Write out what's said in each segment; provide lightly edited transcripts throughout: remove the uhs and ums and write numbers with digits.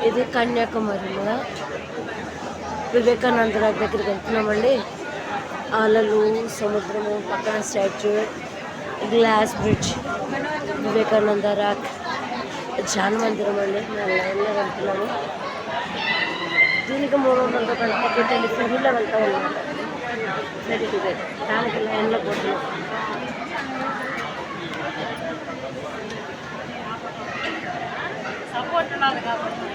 ఇది కన్యాకుమారిలో వివేకానంద దగ్గరికి వెళ్తున్నామండి. అలలు, సముద్రము, పక్కన statue, glass bridge, Vivekananda rock, జాన్ మందిరం అండి. మేము లైన్లో వెళ్తున్నాము. దీనికి 300 రూపాయల టికెట్ అండి. ఫెరీలో వెళ్తాం అన్నమాట. ఫెరీ టికెట్ దానికి లైన్లో పోతున్నాం. సపోర్ట్ ఉన్నది కాబట్టి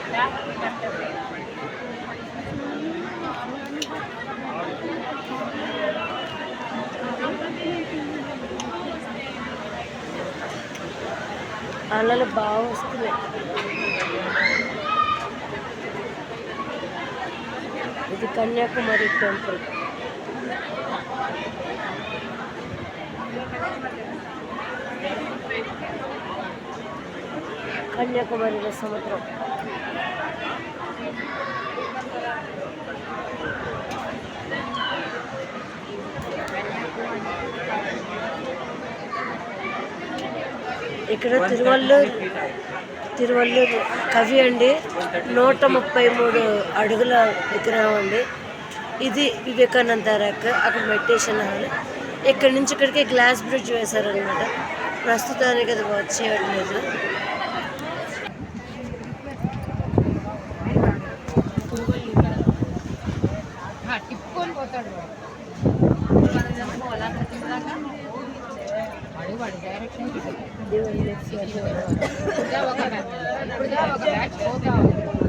అలలు బాగా వస్తున్నాయి. ఇది కన్యాకుమారి టెంపుల్. కన్యాకుమారిలో సముద్రం. ఇక్కడ తిరువల్లూరు కవి అండి. 133 అడుగుల విగ్రహం అండి. ఇది వివేకానంద రాక్. అక్కడ మెడిటేషన్ హాల్. ఇక్కడి నుంచి ఇక్కడికి గ్లాస్ బ్రిడ్జ్ వేశారనమాట. ప్రస్తుతానికి అది వర్క్ చేయట్లేదు.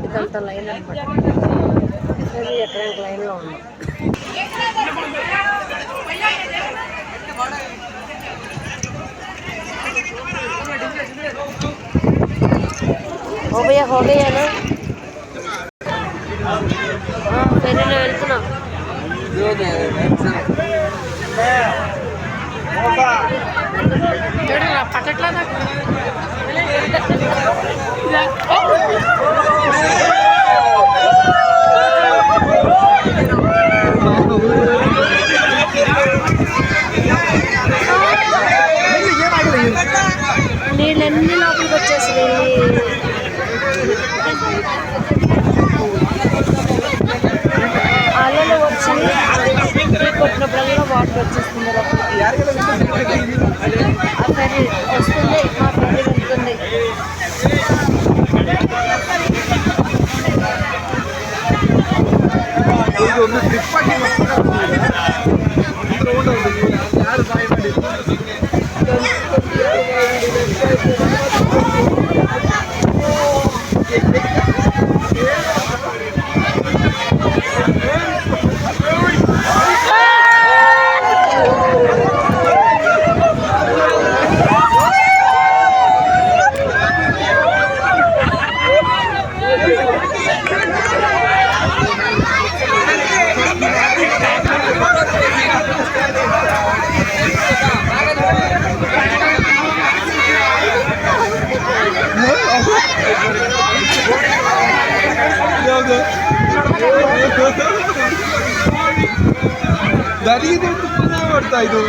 ఇదంతా లైన్ అనమాట. ఎక్కడ లైన్లో ఉంది. हो गया ना. ఫెరీలో వెళ్తున్నాం. పట్టట్లా నీళ్ళన్నీ లోపలికి వచ్చేసినాయి. అలలు వచ్చి కొట్టినప్పుడల్లా వాటర్ వచ్చేస్తుంది లోపలికి. ఆ ఫెరీ వస్తుంది, మా ఫెరీ వెళ్తుంది. दादी पड़ता है तो